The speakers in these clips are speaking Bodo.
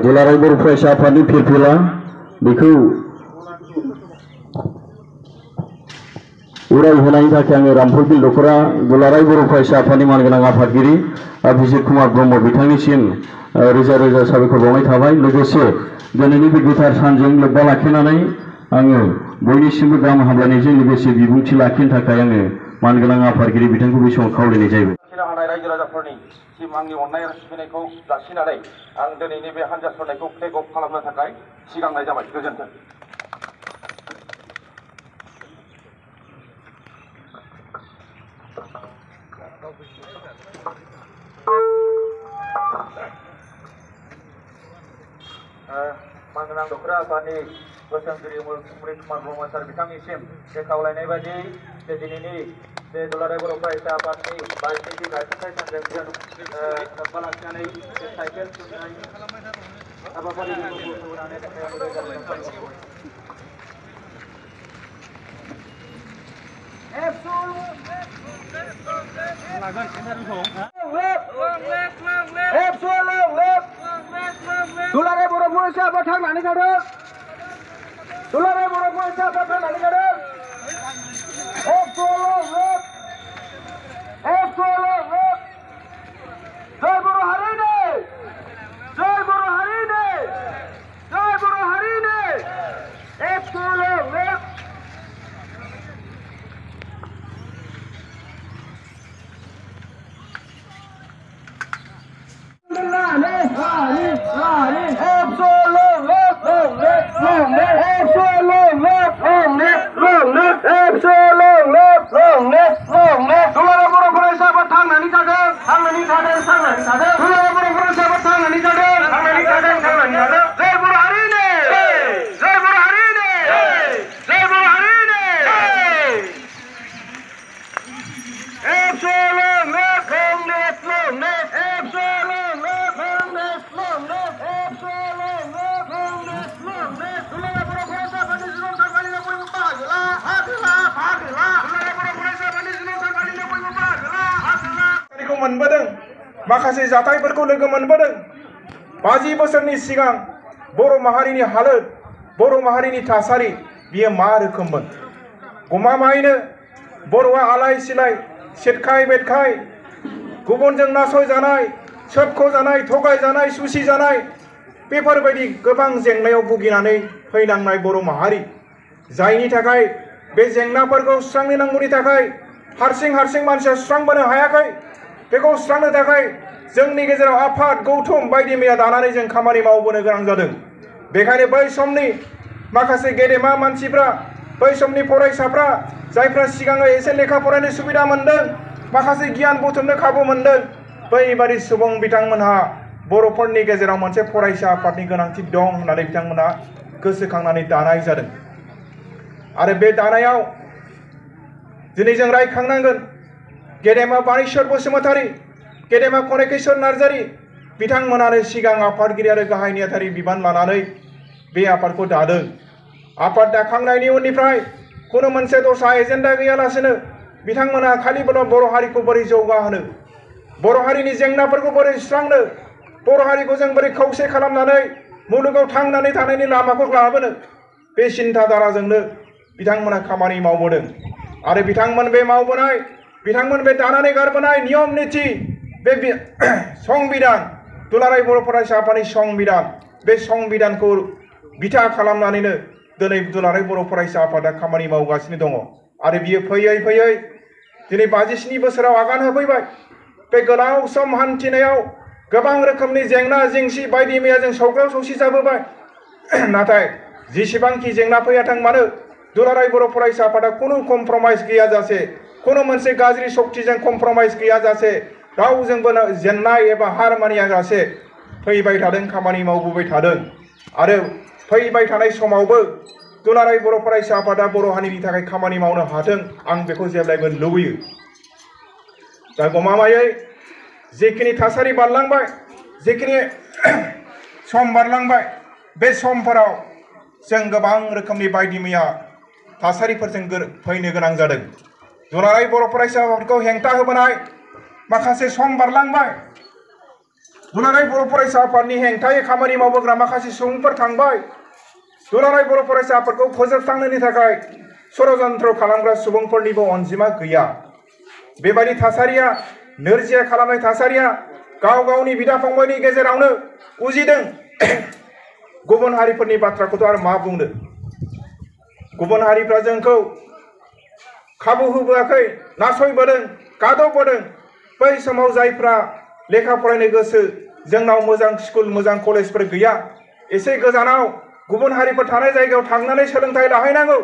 दुलाराय बर' फरायसा आफादनि फिरफिला बेखौ उराय होनायनि थाखाय आङो रामफल बिलदखरा दुलाराय बर' फरायसा आफादनि मानगोनां आफादगिरि अभिजित कुमार ब्रह्म बिथांनिसिम रोजा रोजा साबायखर बावनाय थाबाय। लोगोसे दिनैनि बे गोथार सानजों लोब्बा लाखिनानै आङो बयनिसिमबो गाहाम हामलायनायजों लोगोसे बिबुंथि लाखिनो थाखाय आङो मानगोनां आफादगिरि बिथांखौ बे समाव खावलायनाय जाबाय। रायजो राजाफोरनि आंनि अननाय आरो सिबिनायखौ जासिनानै आं दिनैनि बे हान्जा सरनायखौ टेक अफ खालामनो थाखाय सिगांनाय जाबाय। गोजोन्थों। मानगोनां दखरा आफादनि बोसोनगिरि अभिजित कुमार ब्रह्म सार बिथांनिसिम बे खावलायनाय बायदि जे दिनैनि बे दुलाराय बर' फरायसा आफादनि 22 गायसनथाय सानजों लोब्बा लाखिनानै साइकेल थुनाय हाबाफारिखौ दुलाराय बर' फरायसा आफाद थांनानै थादों। दुलाराय बर' फरायसा आफाद थांनानै थादों। जय बर' हारिनि जय बर' हारिनि जय बर' हारिनि मोनबोदों माखासे जाथायफोरखौ लोगो मोनबोदों। 50 बोसोरनि सिगां बर' माहारिनि हालोद बर' माहारिनि थासारि बियो मा रोखोममोन। गमामायैनो बर'आ आलाय सिलाय सेटखाय बेटखाय गुबुनजों नासयजानाय सोबख'जानाय थगायजानाय सुसिजानाय बेफोरबायदि गोबां जेंनायाव भुगिनानै फैनांनाय बर' माहारि जायनि थाखाय बे जेंनाफोरखौ सुस्रांनो नांगौनि थाखाय हारसिं मानसिया सुस्रांबोनो हायाखै। बेखौ सुस्रांनो थाखाय जोंनि गेजेराव आफाद गौथुम बायदि मैया दानानै जों खामानि मावबोनो गोनां जादों। बेखायनो बै समनि माखासे गेदेमा मानसिफ्रा बै समनि फरायसाफ्रा जायफ्रा सिगाङो एसे लेखा फरायनो सुबिदा मोन्दों माखासे गियान बुथुमनो खाबु मोन्दों बैबादि सुबुं बिथांमोनहा बर'फोरनि गेजेराव मोनसे फरायसा आफादनि गोनांथि दं होननानै बिथांमोना गोसोखांनानै दानाय जादों। आरो बे दानायाव दिनै जों रायखांनांगोन गेदेमा बानेश्वर बसुमतारी गेदेमा कनकेश्वर नार्जारी बिथांमोनानो सिगां आफादगिरि आरो गाहाय नेहाथारि बिबान लानानै बे आफादखौ दादों। आफाद दाखांनायनि उननिफ्राय खुनु मोनसे दस्रा एजेन्डा गैयालासेनो बिथांमोना खालिबोल बर' हारिखौ बोरै जौगाहोनो बर' हारिनि जेंनाफोरखौ बोरै सुस्रांनो बर' हारिखौ जों बोरै खौसे खालामनानै मुलुगाव थांनानै थानायनि लामाखौ लाबोनो बे सिन्था धाराजोंनो बिथांमोना खामानि मावबोदों। आरो बिथांमोन बे मावबोनाय बिथांमोन बे दानानै गारबोनाय नियम निथि बे संबिधान दुलाराय बर' फरायसा आफादनि संबिधान बे संबिधानखौ बिथा खालामनानैनो दिनै दुलाराय बर' फरायसा आफादा खामानि मावगासिनो दङ आरो बियो फैयै फैयै दिनै 57 बोसोराव आगान होफैबाय बे गोलाव सम हान्थिनायाव गोबां रोखोमनि जेंना जेंसि बायदि मैया जों सौग्राव सौसि जाबोबाय नाथाय जेसेबांखि जेंना फैयाथों मानो दुलाराय बर' फरायसा आफादा खुनु कमप्रमाइज गैयाजासे खुनु मोनसे गाज्रि शक्तिजों कमप्रमाइज गैयाजासे रावजोंबो जेननाय एबा हार मानियाजासे फैबाय थादों खामानि मावबोबाय थादों आरो फैबाय थानाय समावबो दुलाराय बर' फरायसा आफादा बर' हारिनि थाखाय खामानि मावनो हाथों आं बेखौ जेब्लायबो लुबैयो दा गमामायै जेखिनि थासारि बारलांबाय जेखिनि सम बारलांबाय बे समफोराव जों गोबां रोखोमनि बायदि मैया थासारिफोरजों फैनो गोनां जादों दुलाराय बर' फरायसा आफादखौ हेंथा होबोनाय माखासे सम बारलांबाय दुलाराय बर' फरायसा आफादनि हेंथायै खामानि मावबोग्रा माखासे सुबुंफोर थांबाय दुलाराय बर' फरायसा आफादखौ फोजोबस्रांनायनि थाखाय षड़यन्त्र खालामग्रा सुबुंफोरनिबो अनजिमा गैया बेबायदि थासारिया नोरजिया खालामनाय थासारिया गाव गावनि बिदा फंबायनि गेजेरावनो उजिदों गुबुन हारिफोरनि बाथ्राखौथ' आरो मा बुंनो गुबुन हारिफ्रा जोंखौ खाबु होबोआखै नासयबोदों गादबबोदों बै समाव जायफ्रा लेखा फरायनो गोसो जोंनाव मोजां स्कुल मोजां कलेजफोर गैया एसे गोजानाव गुबुन हारिफोर थानाय जायगायाव थांनानै सोलोंथाइ लाहैनांगौ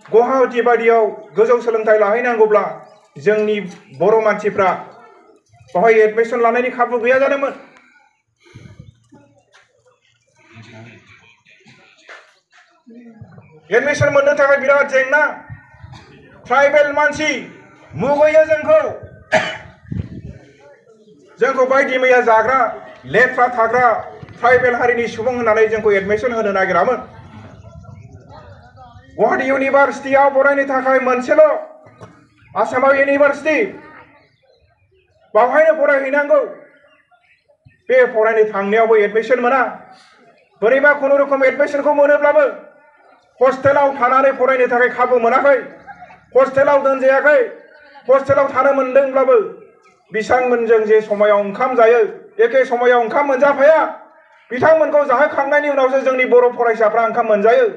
गुवाहाटी बायदियाव गोजौ सोलोंथाइ लाहैनांगौब्ला जोंनि बर' मानसिफ्रा बेवहाय एडमिशन लानायनि खाबु गैया जादोंमोन एडमिशन मोननो थाखाय बिराद जेंना ट्राइबेल मानसि मुगैयो जोंखौ बायदि मैया जाग्रा लेथ्रा थाग्रा ट्राइबेल हारिनि सुबुं होननानै जोंखौ एडमिशन होनो नागिरामोन गुवाहाटी इउनिभार्सिटियाव फरायनो थाखाय मोनसेल' आसामाव इउनिभार्सिटि बावहायनो फरायहैनांगौ बे फरायनो थांनायावबो एडमिशन मोना बोरैबा खुनुरुखुम एडमिशनखौ मोनोब्लाबो हस्टेलाव थानानै फरायनो थाखाय खाबु मोनाखै हस्टेलाव दोनजायाखै हस्टेलाव थानो मोनदोंब्लाबो बिथांमोनजों जे समायाव ओंखाम जायो एखे समायाव ओंखाम मोनजाफाया बिथांमोनखौ जाहोखांनायनि उनावसो जोंनि बर' फरायसाफ्रा ओंखाम मोनजायो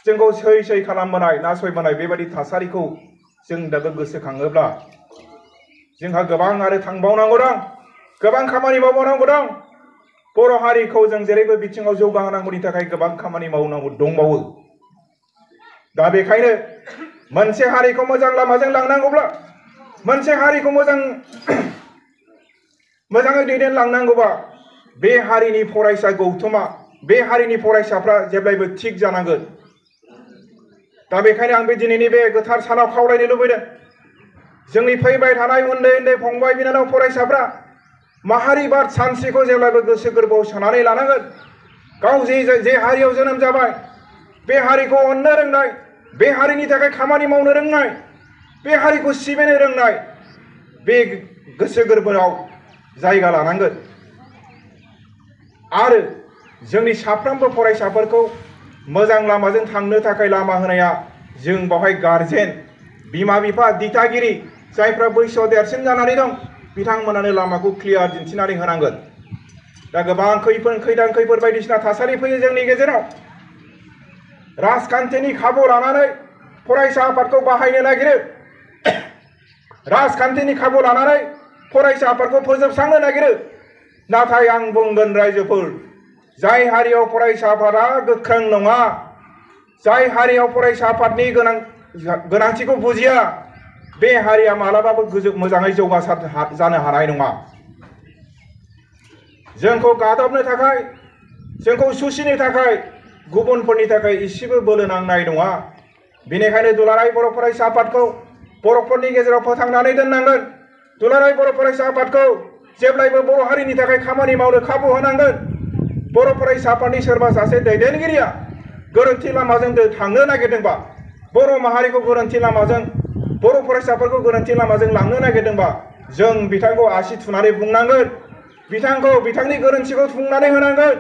जोंखौ सै सै खालामबोनाय नासयबोनाय बेबायदि थासारिखौ जों दाबो गोसोखाङोब्ला जोंहा गोबां आरो थांबावनांगौ दं गोबां खामानि मावबावनांगौ दं बर' हारिखौ जों जेरैबो बिथिङाव जौगाहोनांगौनि थाखाय गोबां खामानि मावनांगौ दंबावो दा बेखायनो मोनसे हारिखौ मोजां लामाजों लांनांगौब्ला मोनसे हारिखौ मोजाङै दैदेनलांनांगौबा बे हारिनि फरायसा गौथुमा बे हारिनि फरायसाफ्रा जेब्लायबो थिग जानांगोन दा बेखायनो आं बे दिनैनि बे गोथार सानाव खावलायनो लुबैदों जोंनि फैबाय थानाय उन्दै उन्दै फंबाय बिनानाव फरायसाफ्रा माहारिबाद सानस्रिखौ जेब्लाबो गोसो गोरबोआव सोनानै लानांगोन गाव जे हारियाव जोनोम जाबाय बे हारिखौ अननो रोंनाय बे हारिनि थाखाय खामानि मावनो रोंनाय बे हारिखौ सिबिनो रोंनाय बे गोसो गोरबोआव जायगा लानांगोन आरो जोंनि साफ्रोमबो फरायसाफोरखौ मोजां लामाजों थांनो थाखाय लामा होनाया जों बावहाय गार्जेन बिमा बिफा दिथागिरि जायफ्रा बैसोआव देरसिन जानानै दं बिथांमोनानो लामाखौ क्लियार दिन्थिनानै होनांगोन दा गोबां खैदां खैफोद बायदिसिना थासारि फैयो जोंनि गेजेराव राजखान्थिनि खाबु लानानै फरायसा आफादखौ बाहायनो नागिरो राजखान्थिनि खाबु लानानै फरायसा आफादखौ फोजोबस्रांनो नागिरो नाथाय आं बुंगोन रायजोफोर जाय हारियाव फरायसा आफादा गोख्रों नङा जाय हारियाव फरायसा आफादनि गोनांथिखौ बुजिया बे हारिया मालाबाबो मोजाङै जौगासार जानो हानाय नङा जोंखौ गादबनो थाखाय जोंखौ सुसिनो थाखाय गुबुनफोरनि थाखाय इसेबो बोलो नांनाय नङा बेनिखायनो दुलाराय बर' फरायसा आफादखौ बर'फोरनि गेजेराव फोथांनानै दोननांगोन दुलाराय बर' फरायसा आफादखौ जेब्लायबो बर' हारिनि थाखाय खामानि मावनो खाबु होनांगोन बर' फरायसा आफादनि सोरबा सासे दैदेनगिरिया गोरोन्थि लामाजों थांनो नागिरदोंबा बर' माहारिखौ गोरोन्थि लामाजों बर' फरायसाफोरखौ गोरोन्थि लामाजों लांनो नागिरदोंबा जों बिथांखौ आसि थुनानै बुंनांगोन बिथांनि गोरोन्थिखौ बुंनानै होनांगोन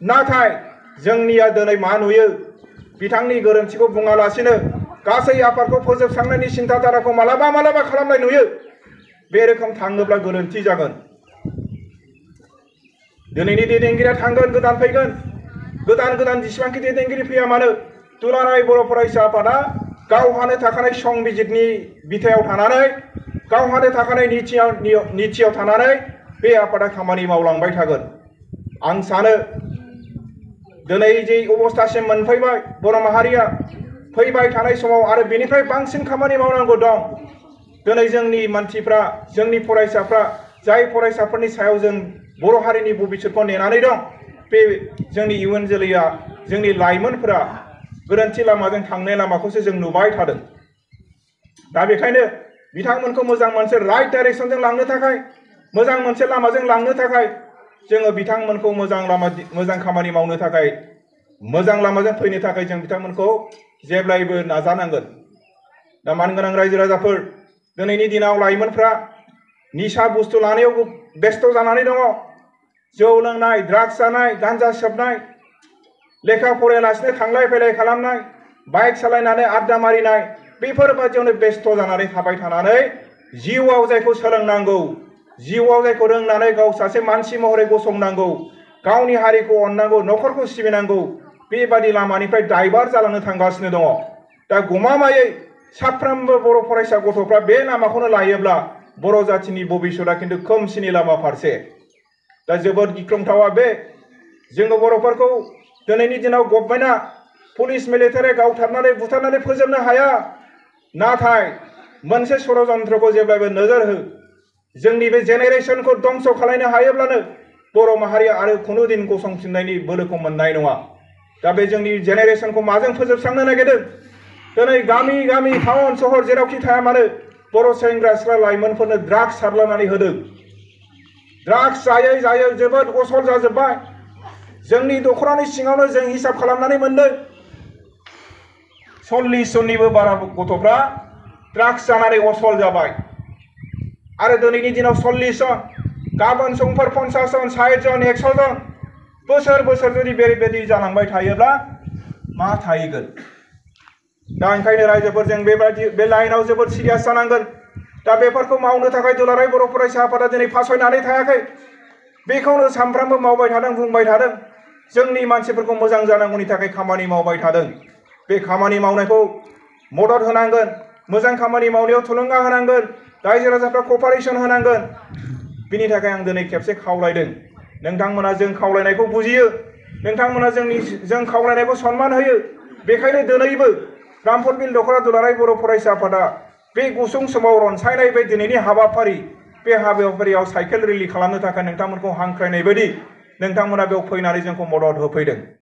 नाथाय जोंनिया दिनै मा नुयो बिथांनि गोरोन्थिखौ बुङालासिनो गासै आफादखौ फोजोबस्रांनायनि सिन्था धाराखौ मालाबा खालामनाय नुयो बे रोखोम थाङोब्ला गोरोन्थि जागोन दिनैनि दैदेनगिरिया थांगोन गोदान फैगोन गोदान जेसेबांखि दैदेनगिरि फैया मानो दुलाराय बर' फरायसा आफादा गावहानो थाखानाय संबिजितनि बिथायाव थानानै गावहानो थाखानाय निथियाव थानानै बे आफादा खामानि मावलांबाय थागोन आं सानो दिनै जे अबस्थासिम मोनफैबाय बर' माहारिया फैबाय थानाय समाव आरो बेनिफ्राय बांसिन खामानि मावनांगौ दं दिनै जोंनि मानसिफ्रा जोंनि फरायसाफ्रा जाय फरायसाफोरनि सायाव जों बर' हारिनि भबिष्यतखौ नेनानै दं बे जोंनि इयुन जोलैया जोंनि लाइमोनफोरा गोरोन्थि लामाजों थांनाय लामाखौसो जों नुबाय थादों दा बेखायनो बिथांमोनखौ मोजां मोनसे राइट डाइरेक्शनजों लांनो थाखाय मोजां मोनसे लामाजों लांनो थाखाय जोङो बिथांमोनखौ मोजां खामानि मावनो थाखाय मोजां लामाजों फैनो थाखाय जों बिथांमोनखौ जेब्लायबो नाजानांगोन दा मानगोनां रायजो राजाफोर दिनैनि दिनाव लाइमोनफ्रा निसा बुस्थु लानायाव बेस्थ' जानानै दङ जौ लोंनाय ड्राग्स जानाय गान्जा सोबनाय लेखा फरायालासिनो थांलाय फैलाय खालामनाय बाइक सालायनानै आड्डा मारिनाय बेफोरबादियावनो बेस्थ' जानानै थाबाय थानानै जिउआव जायखौ सोलोंनांगौ जिउआव जायखौ रोंनानै गाव सासे मानसि महरै गसंनांगौ गावनि हारिखौ अननांगौ न'खरखौ सिबिनांगौ बेबादि लामानिफ्राय डाइभार्ट जालांनो थांगासिनो दङ दा गमामायै साफ्रोमबो बर' फरायसा गथ'फ्रा बे लामाखौनो लायोब्ला बर' जाथिनि भबिष्यतआ खिन्थु खोमसिनि लामा फारसे दा जोबोद गिख्रंथावा बे जोङो बर'फोरखौ दिनैनि दिनाव गभर्नमेन्टआ पुलिस मिलिटारि गावथारनानै बुथारनानै फोजोबनो हाया नाथाय मोनसे षड़यन्त्रखौ जेब्लाबो नोजोर हो जोंनि बे जेनेरेशनखौ दंस खालामनो हायोब्लानो बर' माहारिया आरो खुनु दिन गसंफिननायनि बोलोखौ मोननाय नङा दा बे जोंनि जेनेरेशनखौ माजों फोजोबस्रांनो नागिरदों दिनै गामि गामि टाउन सहर जेरावखि थाया मानो बर' सेंग्रा सिख्ला लाइमोनफोरनो ड्राग्स सारलानानै होदों ड्राग्स जायै जायै जोबोद असल जाजोब्बाय जोंनि दख'रानि सिङावनो जों हिसाब खालामनानै मोनदों 40 जननिबो बारा गथ'फ्रा ड्राग्स जानानै असल जाबाय आरो दिनैनि दिनाव 40 जन गाबोन समफोर 50 जन 60 जन 100 जन बोसोर बोसोर जुदि बेबायदि जालांबाय थायोब्ला मा थाहैगोन दा ओंखायनो रायजोफोरजों बे लाइनाव जोबोद सिरियास जानांगोन दा बेफोरखौ मावनो थाखाय दुलाराय बर' फरायसा आफादा दिनै फासयनानै थायाखै बेखौनो सानफ्रामबो मावबाय थादों बुंबाय थादों जोंनि मानसिफोरखौ मोजां जानांगौनि थाखाय खामानि मावबाय थादों बे खामानि मावनायखौ मदद होनांगोन मोजां खामानि मावनायाव थुलुंगा होनांगोन रायजो राजाफ्रा कपारेसन होनांगोन बिनि थाखाय आं दिनै खेबसे खावलायदों नोंथांमोना जों खावलायनायखौ बुजियो नोंथांमोना जों खावलायनायखौ सन्मान होयो बेखायनो दिनैबो रामफलबिल दख'रा दुलाराय बर' फरायसा आफादा बे गुसुं समाव रनसायनाय बे दिनैनि हाबाफारि बे हाबाफारियाव साइकेल रेलि खालामनो थाखाय नोंथांमोनखौ हांख्रायनाय बायदि नोंथांमोना बेयाव फैनानै जोंखौ मदद होफैदों